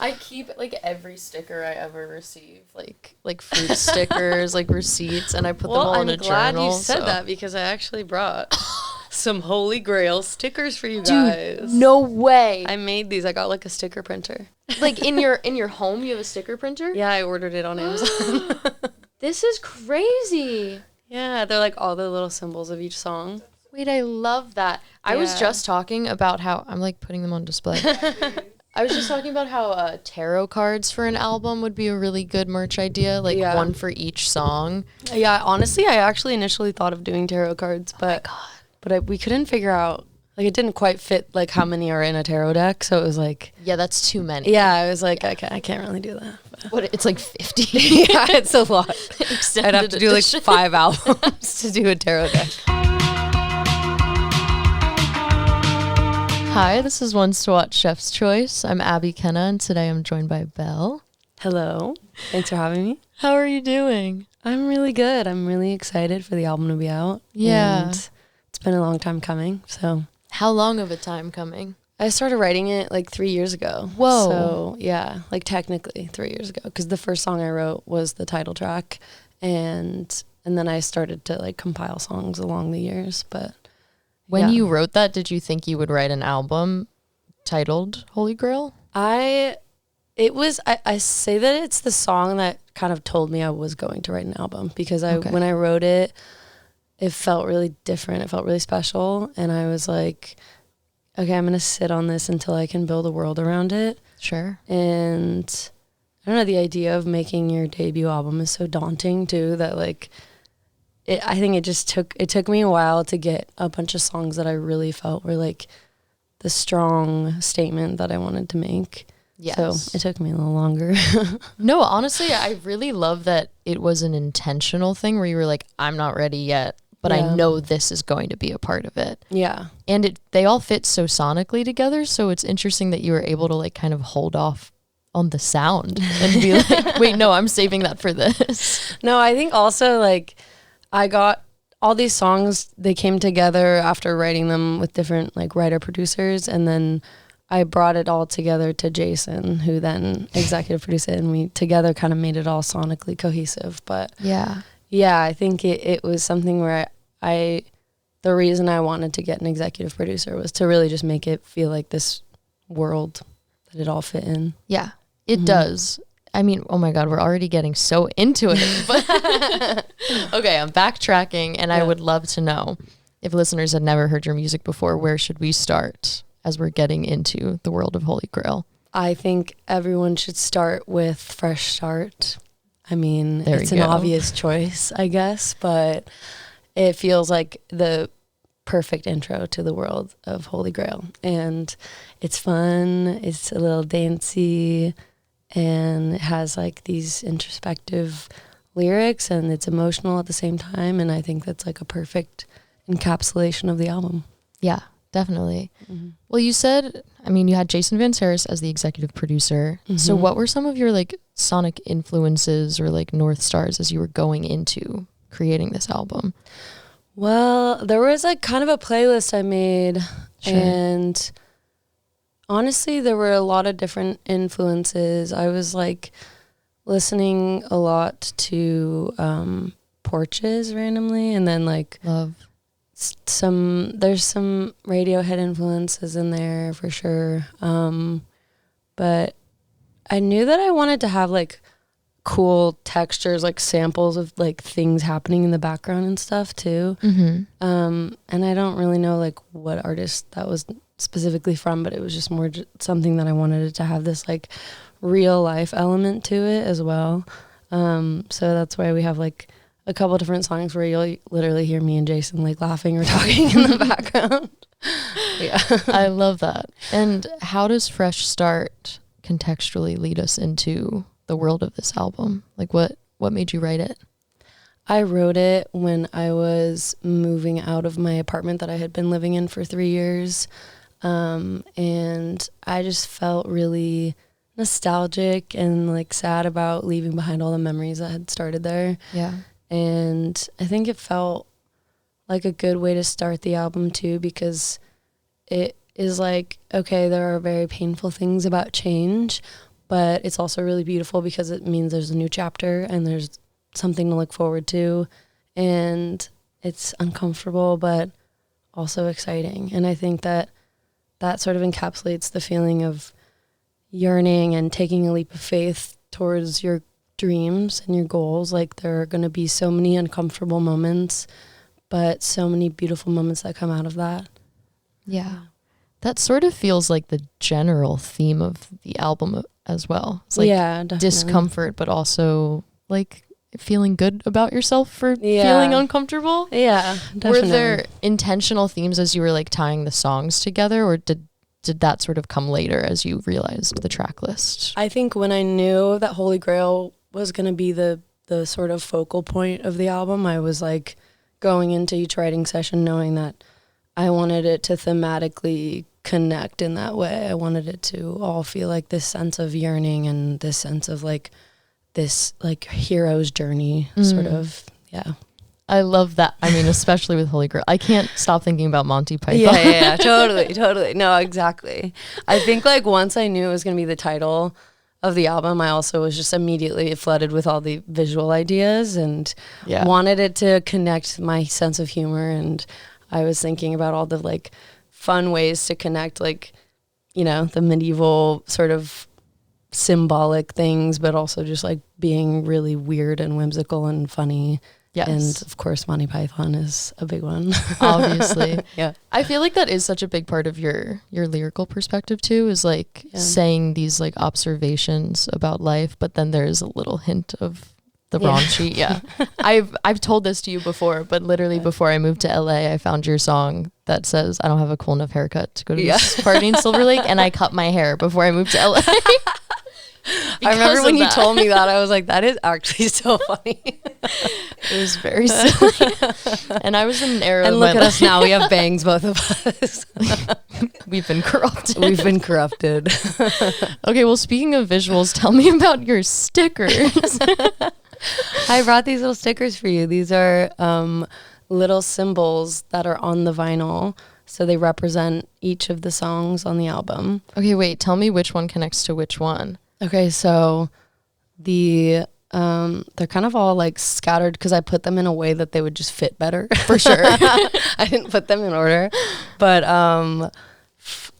I keep like every sticker I ever receive, like fruit stickers, like receipts, and I put them all in a journal. I'm glad you said that because I actually brought some Holy Grail stickers for you guys. Dude, no way. I made these. I got like a sticker printer. Like in your home, you have a sticker printer? Yeah, I ordered it on Amazon. This is crazy. Yeah, they're like all the little symbols of each song. Wait, I love that. I was just talking about how I'm like putting them on display. I was just talking about how tarot cards for an album would be a really good merch idea, like one for each song. Yeah, honestly, I actually initially thought of doing tarot cards, but we couldn't figure out, like, it didn't quite fit like how many are in a tarot deck, so it was like, yeah, that's too many. Yeah, I was like, I can't really do that. But. What, it's like 50. Yeah, it's a lot. I'd have to do like 5 albums to do a tarot deck. Hi, this is Ones to Watch Chef's Choice. I'm Abby Kenna, and today I'm joined by BEL. Hello. Thanks for having me. How are you doing? I'm really good. I'm really excited for the album to be out. Yeah. And it's been a long time coming, so. How long of a time coming? I started writing it like 3 years ago. Whoa. So, yeah, like technically 3 years ago, because the first song I wrote was the title track, and then I started to like compile songs along the years, but. When you wrote that, did you think you would write an album titled Holy Grail? I say that it's the song that kind of told me I was going to write an album, because when I wrote it, it felt really different. It felt really special. And I was like, okay, I'm going to sit on this until I can build a world around it. Sure. And I don't know, the idea of making your debut album is so daunting too, that like, I think it took me a while to get a bunch of songs that I really felt were like the strong statement that I wanted to make. Yes. So it took me a little longer. No, honestly, I really love that it was an intentional thing where you were like, I'm not ready yet, but I know this is going to be a part of it. Yeah. And they all fit so sonically together. So it's interesting that you were able to like kind of hold off on the sound and be like, wait, no, I'm saving that for this. No, I think also like, I got all these songs, they came together after writing them with different like writer producers, and then I brought it all together to Jason, who then executive produced it, and we together kind of made it all sonically cohesive. But yeah, I think it was something where the reason I wanted to get an executive producer was to really just make it feel like this world that it all fit in. Yeah, it does. I mean, oh my God, we're already getting so into it. But okay, I'm backtracking, and I would love to know, if listeners had never heard your music before, where should we start as we're getting into the world of Holy Grail? I think everyone should start with Fresh Start. I mean, it's an obvious choice, I guess, but it feels like the perfect intro to the world of Holy Grail. And it's fun, it's a little dancey, and it has like these introspective lyrics, and it's emotional at the same time, and I think that's like a perfect encapsulation of the album. Yeah, definitely. Well, you said, I mean, you had Jason Van Saris as the executive producer. So what were some of your like sonic influences or like North Stars as you were going into creating this album? Well, there was like kind of a playlist I made, and honestly, there were a lot of different influences. I was like listening a lot to Porches randomly, and then like there's some Radiohead influences in there for sure. But I knew that I wanted to have like cool textures, like samples of like things happening in the background and stuff too. And I don't really know like what artist that was specifically from, but it was just more something that I wanted it to have this like real life element to it as well. So that's why we have like a couple different songs where you'll literally hear me and Jason like laughing or talking in the background. Yeah. I love that. And how does Fresh Start contextually lead us into the world of this album? Like what made you write it? I wrote it when I was moving out of my apartment that I had been living in for 3 years. And I just felt really nostalgic and like sad about leaving behind all the memories that had started there. Yeah. And I think it felt like a good way to start the album too, because it is like, okay, there are very painful things about change, but it's also really beautiful because it means there's a new chapter and there's something to look forward to, and it's uncomfortable but also exciting. And I think that sort of encapsulates the feeling of yearning and taking a leap of faith towards your dreams and your goals. Like, there are going to be so many uncomfortable moments, but so many beautiful moments that come out of that. Yeah. That sort of feels like the general theme of the album as well. It's like definitely. discomfort, but also like feeling good about yourself for feeling uncomfortable. Yeah, definitely. Were there intentional themes as you were like tying the songs together, or did that sort of come later as you realized the track list? I think when I knew that Holy Grail was going to be the sort of focal point of the album, I was like going into each writing session knowing that I wanted it to thematically connect in that way. I wanted it to all feel like this sense of yearning and this sense of like this like hero's journey sort of. Yeah. I love that. I mean, especially with Holy Grail. I can't stop thinking about Monty Python. Yeah, totally. No, exactly. I think like once I knew it was going to be the title of the album, I also was just immediately flooded with all the visual ideas and wanted it to connect my sense of humor. And I was thinking about all the like fun ways to connect, like, you know, the medieval sort of symbolic things, but also just like being really weird and whimsical and funny. Yes. And of course, Monty Python is a big one. Obviously. Yeah. I feel like that is such a big part of your lyrical perspective too, is like saying these like observations about life, but then there's a little hint of the raunchy. Yeah. I've told this to you before, but literally before I moved to LA, I found your song that says, I don't have a cool enough haircut to go to this party in Silver Lake. And I cut my hair before I moved to LA. I remember when you told me that, I was like, that is actually so funny. It was very silly. And I was in an era and look at us now, we have bangs, both of us. We've been corrupted. Okay, well, speaking of visuals, tell me about your stickers. I brought these little stickers for you. These are little symbols that are on the vinyl. So they represent each of the songs on the album. Okay, wait, tell me which one connects to which one. Okay, so they're kind of all like scattered because I put them in a way that they would just fit better. For sure. I didn't put them in order. But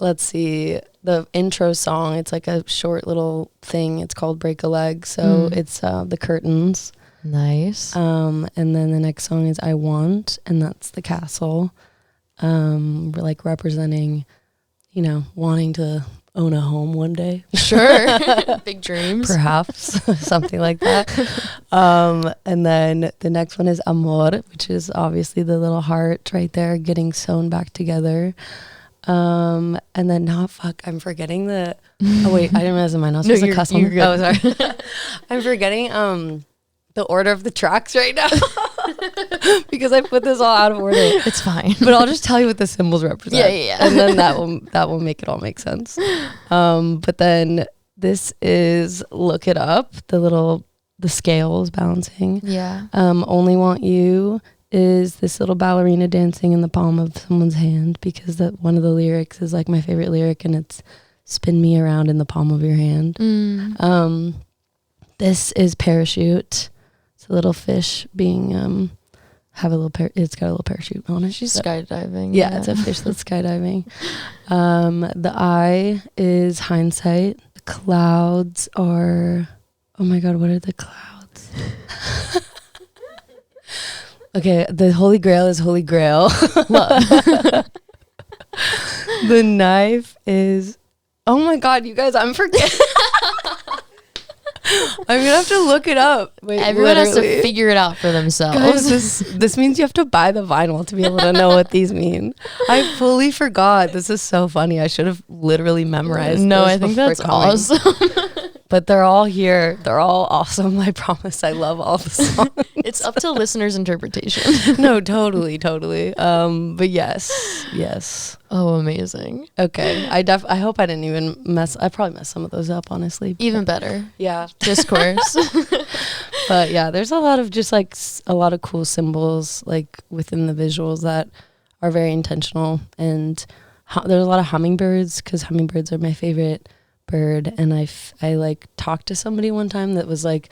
let's see. The intro song, it's like a short little thing. It's called Break a Leg. So it's the curtains. Nice. And then the next song is I Want, and that's the castle. Like representing, you know, wanting to own a home one day. Sure. Big dreams. Perhaps. Something like that. And then the next one is Amor, which is obviously the little heart right there getting sewn back together. And then I'm forgetting the oh wait, I didn't realize in my nose was a cuss on. Oh, sorry. I'm forgetting the order of the tracks right now. Because I put this all out of order. It's fine. But I'll just tell you what the symbols represent. Yeah. And then that will make it all make sense. But then this is Look It Up, the scales balancing. Yeah. Only Want You is this little ballerina dancing in the palm of someone's hand, because that one of the lyrics is like my favorite lyric, and it's spin me around in the palm of your hand. This is Parachute. It's a little fish being it's got a little parachute on it. She's skydiving. Yeah, it's a fish that's skydiving. The I is Hindsight. The clouds are, oh my God, what are the clouds? Okay, the Holy Grail is Holy Grail. The knife is, oh my God, you guys, I'm forgetting. I'm gonna have to look it up. Wait, everyone has to figure it out for themselves. Guys, this means you have to buy the vinyl to be able to know what these mean. I fully forgot. This is so funny. I should have literally memorized. No, I think that's awesome. But they're all here. They're all awesome. I promise. I love all the songs. It's up to listeners' interpretation. No, totally. But yes. Oh, amazing. Okay. I hope I didn't even I probably messed some of those up, honestly. Even better. Yeah. Discourse. But yeah, there's a lot of just like a lot of cool symbols like within the visuals that are very intentional. And there's a lot of hummingbirds, because hummingbirds are my favorite bird, and I like talked to somebody one time that was like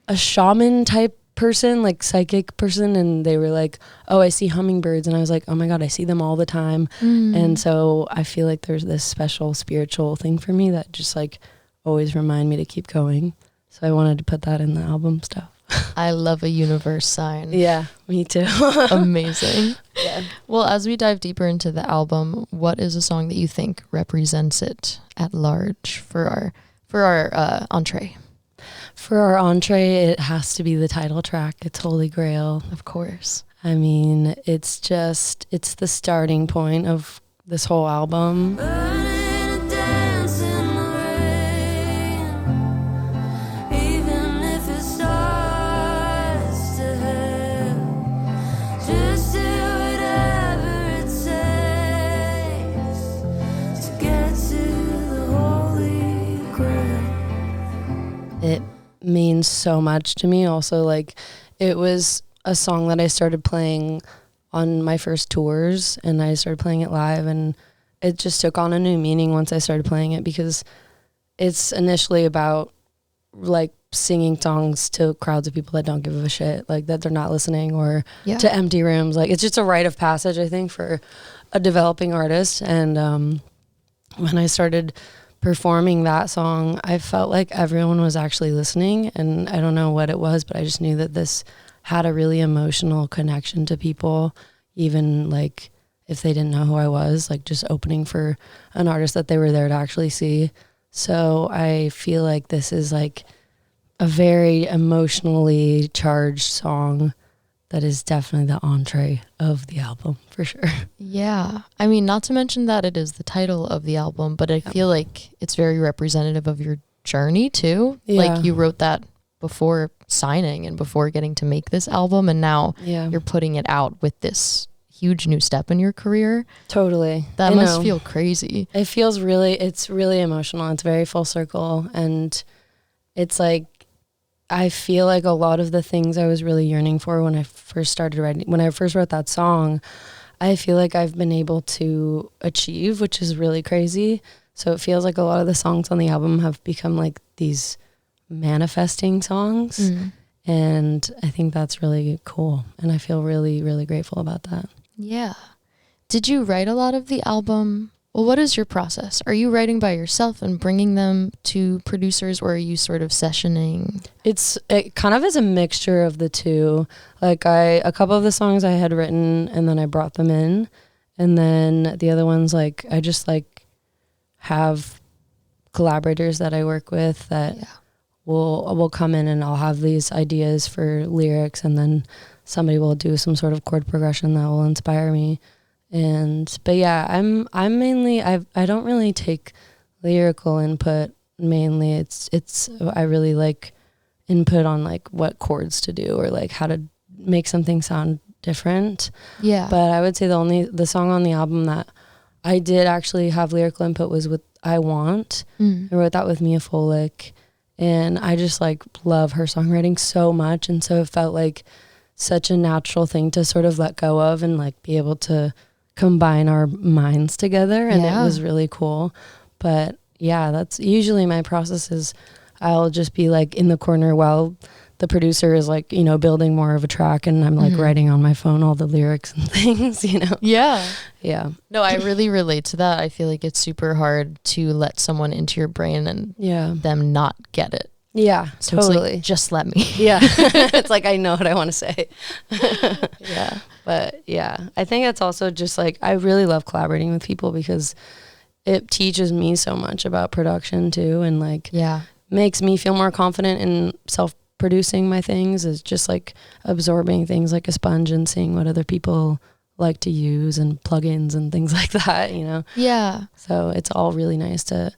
a shaman type person, like psychic person, and they were like, oh, I see hummingbirds, and I was like, oh my god, I see them all the time. And so I feel like there's this special spiritual thing for me that just like always remind me to keep going. So I wanted to put that in the album stuff. I love a universe sign. Yeah, me too. Amazing. Yeah. Well, as we dive deeper into the album, what is a song that you think represents it at large for our entree? For our entree, it has to be the title track. It's Holy Grail. Of course. I mean, it's the starting point of this whole album. It means so much to me. Also, like, it was a song that I started playing on my first tours, and I started playing it live, and it just took on a new meaning once I started playing it, because it's initially about like singing songs to crowds of people that don't give a shit, like that they're not listening, or to empty rooms. Like, it's just a rite of passage, I think, for a developing artist. And when I started performing that song, I felt like everyone was actually listening, and I don't know what it was, but I just knew that this had a really emotional connection to people, even like if they didn't know who I was, like just opening for an artist that they were there to actually see. So I feel like this is like a very emotionally charged song that is definitely the entree of the album, for sure. Yeah. I mean, not to mention that it is the title of the album, but I feel like it's very representative of your journey too. Yeah. Like, you wrote that before signing and before getting to make this album, and now you're putting it out with this huge new step in your career. Totally. That must feel crazy. It feels it's really emotional. It's very full circle, and it's like, I feel like a lot of the things I was really yearning for when I first wrote that song, I feel like I've been able to achieve, which is really crazy. So it feels like a lot of the songs on the album have become like these manifesting songs. And I think that's really cool. And I feel really, really grateful about that. Yeah. Did you write a lot of the album? Well, what is your process? Are you writing by yourself and bringing them to producers, or are you sort of sessioning? It kind of is a mixture of the two. Like, a couple of the songs I had written, and then I brought them in, and then the other ones, like, I just like have collaborators that I work with that will come in, and I'll have these ideas for lyrics, and then somebody will do some sort of chord progression that will inspire me. But yeah, I'm mainly, I don't really take lyrical input mainly. I really like input on like what chords to do, or like how to make something sound different. Yeah. But I would say the song on the album that I did actually have lyrical input was with I Want. I wrote that with Mia Folick, and I just like love her songwriting so much. And so it felt like such a natural thing to sort of let go of and like be able to combine our minds together, and it was really cool. But yeah, that's usually my process. Is I'll just be like in the corner while the producer is like, building more of a track, and I'm like writing on my phone all the lyrics and things, Yeah. No, I really relate to that. I feel like it's super hard to let someone into your brain and them not get it. Yeah, so totally. It's like, just let me. Yeah. It's like, I know what I want to say. Yeah. But yeah, I think it's also just like, I really love collaborating with people, because it teaches me so much about production too. And like, makes me feel more confident in self-producing my things, is just like absorbing things like a sponge and seeing what other people like to use and plugins and things like that, Yeah. So it's all really nice to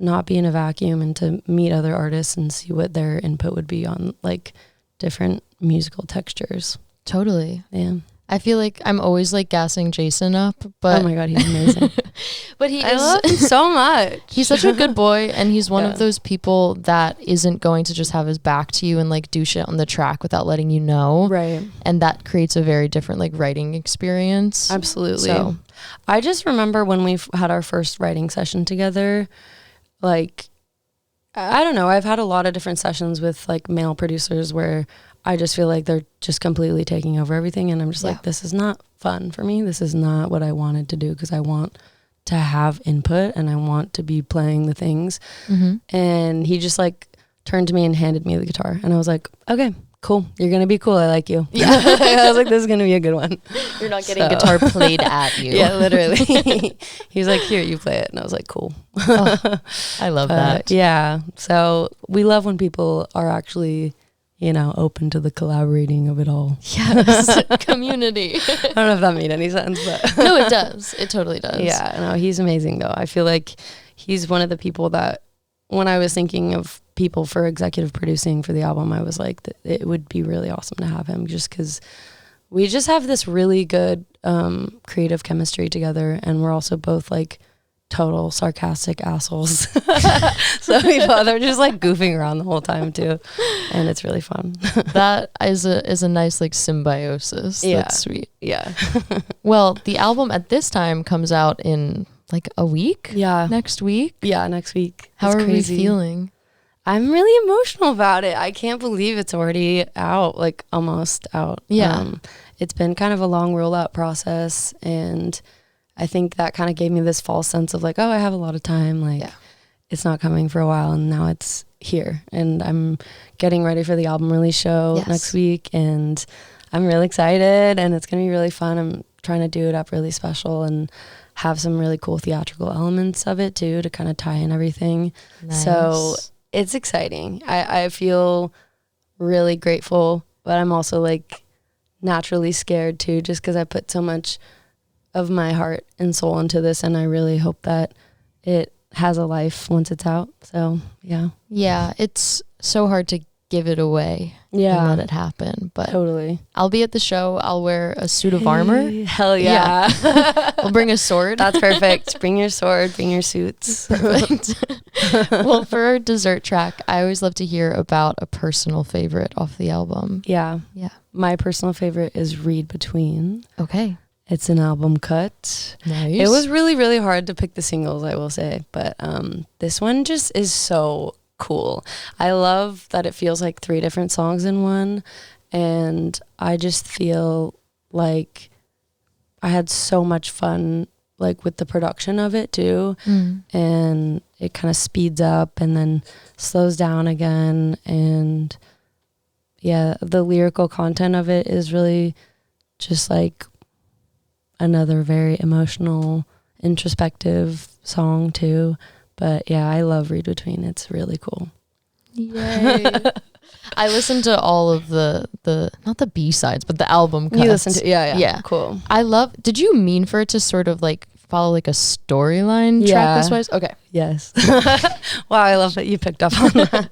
not be in a vacuum and to meet other artists and see what their input would be on like different musical textures. Totally. Yeah. I feel like I'm always like gassing Jason up, but oh my God, he's amazing. But I love him so much. He's such a good boy, and he's one of those people that isn't going to just have his back to you and like do shit on the track without letting you know. Right. And that creates a very different like writing experience. Absolutely. So I just remember when we had our first writing session together, like, I don't know. I've had a lot of different sessions with like male producers where I just feel like they're just completely taking over everything. And I'm just like, this is not fun for me. This is not what I wanted to do, because I want to have input and I want to be playing the things. And he just like turned to me and handed me the guitar. And I was like, okay, cool. You're going to be cool. I like you. Yeah. I was like, this is going to be a good one. You're not getting guitar played at you. Yeah, literally. He was like, here, you play it. And I was like, cool. Oh, I love that. Yeah. So we love when people are actually, you know, open to the collaborating of it all. Yes. Community. I don't know if that made any sense, but. No, it does. It totally does. Yeah. No, he's amazing though. I feel like he's one of the people that when I was thinking of people for executive producing for the album, I was like, it would be really awesome to have him, just because we just have this really good creative chemistry together, and we're also both like total sarcastic assholes. So they're just like goofing around the whole time too, and it's really fun. That is a nice like symbiosis. Yeah. That's sweet. Yeah. Well, the album at this time comes out in like a week. Yeah. Next week. Yeah, next week. How It's are crazy. we feeling? I'm really emotional about it. I can't believe it's already out, like almost out. Yeah. It's been kind of a long rollout process, and I think that kind of gave me this false sense of like, oh, I have a lot of time. Like, it's not coming for a while, and now it's here. And I'm getting ready for the album release show next week, and I'm really excited, and it's going to be really fun. I'm trying to do it up really special and have some really cool theatrical elements of it too, to kind of tie in everything. Nice. So it's exciting. I feel really grateful, but I'm also like naturally scared too, just because I put so much of my heart and soul into this, and I really hope that it has a life once it's out. So yeah, it's so hard to give it away and let it happen, but totally. I'll be at the show. I'll wear a suit of armor. Hell yeah. I'll bring a sword. That's perfect. Bring your sword, bring your suits. Perfect. Well, for our dessert track, I always love to hear about a personal favorite off the album. Yeah My personal favorite is Read Between. Okay. It's an album cut. Nice. It was really, really hard to pick the singles, I will say. But this one just is so cool. I love that it feels like 3 different songs in one. And I just feel like I had so much fun like with the production of it too. And it kind of speeds up and then slows down again. And yeah, the lyrical content of it is really just like another very emotional, introspective song too. But yeah, I love Read Between. It's really cool. Yay. I listened to all of the not the B-sides, but the album cuts. You listened to yeah. Cool. I love, did you mean for it to sort of like follow like a storyline tracklist wise? Okay. Yes. Wow, I love that you picked up on that.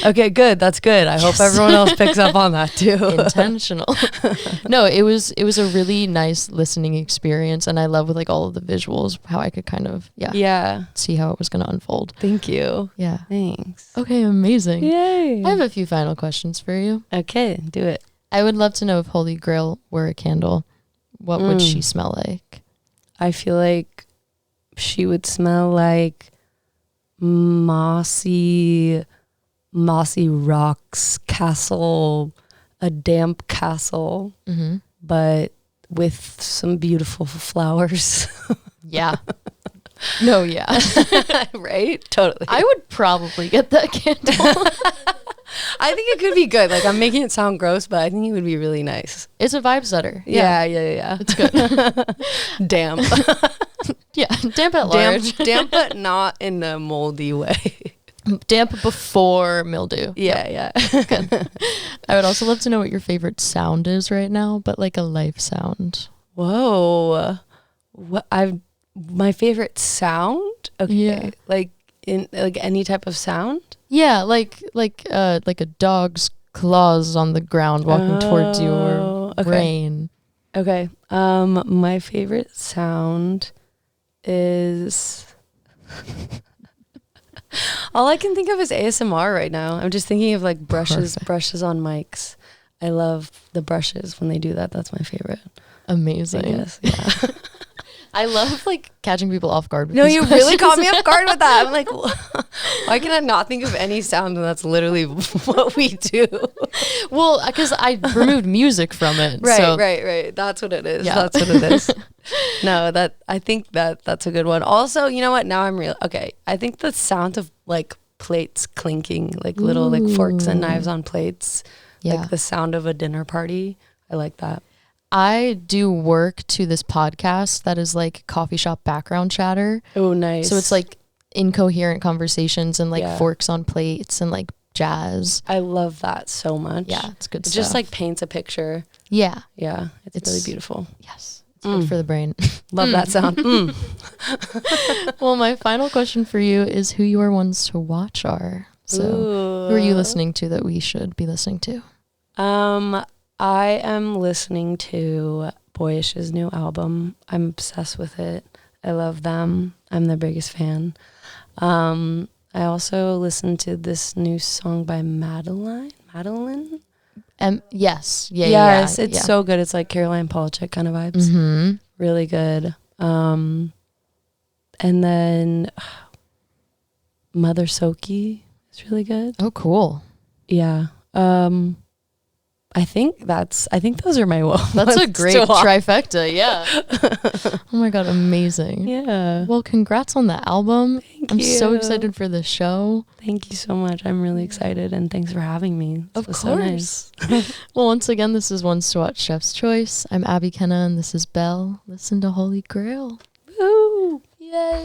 Okay, good. That's good. I hope everyone else picks up on that too. Intentional. No, it was a really nice listening experience, and I love with like all of the visuals how I could kind of see how it was going to unfold. Thank you. Yeah. Thanks. Okay, amazing. Yay. I have a few final questions for you. Okay, do it. I would love to know if Holy Grail were a candle, what would she smell like? I feel like she would smell like mossy rocks castle, a damp castle, but with some beautiful flowers. Yeah. No, yeah. Right? Totally. I would probably get that candle. I think it could be good. Like, I'm making it sound gross, but I think it would be really nice. It's a vibe setter. Yeah. It's good. Damp. Yeah, damp at large. Damp, but not in a moldy way. Damp before mildew. Yeah. Good. I would also love to know what your favorite sound is right now, but like a life sound. Whoa. My favorite sound? Okay. Yeah. Like in like any type of sound? Yeah, like a dog's claws on the ground walking towards you, or rain. Okay. My favorite sound is all I can think of is ASMR right now. I'm just thinking of like brushes on mics. I love the brushes when they do that. That's my favorite. Amazing. I guess, yeah. I love like catching people off guard with No, these you questions. really caught me off guard with that. I'm like, why can I not think of any sound? And that's literally what we do. Well, because I removed music from it. Right, so. right. That's what it is. Yeah. That's what it is. No, I think that's a good one. Also, you know what? Now I'm real. Okay, I think the sound of like plates clinking, like little like forks and knives on plates, like the sound of a dinner party. I like that. I do work to this podcast that is like coffee shop background chatter. Oh, nice. So it's like incoherent conversations and like forks on plates and like jazz. I love that so much. Yeah, it's good It stuff. just like paints a picture. Yeah. Yeah, it's really beautiful. Yes. It's good for the brain. Love that sound. Well, my final question for you is who your ones to watch are. So who are you listening to that we should be listening to? I am listening to Boyish's new album. I'm obsessed with it. I love them. I'm their biggest fan. I also listened to this new song by Madeline. Yes. Yes, it's so good. It's like Caroline Polachek kind of vibes. Mm-hmm. Really good. And then Mother Soki is really good. Oh, cool. Yeah. I think those are my ones. That's a great trifecta. Yeah. Oh my God. Amazing. Yeah. Well, congrats on the album. I'm you. so excited for the show. Thank you so much. I'm really excited and thanks for having me. Of course. So nice. Well, once again, this is Ones to Watch Chef's Choice. I'm Abby Kenna and this is BEL. Listen to Holy Grail. Woo! Yay.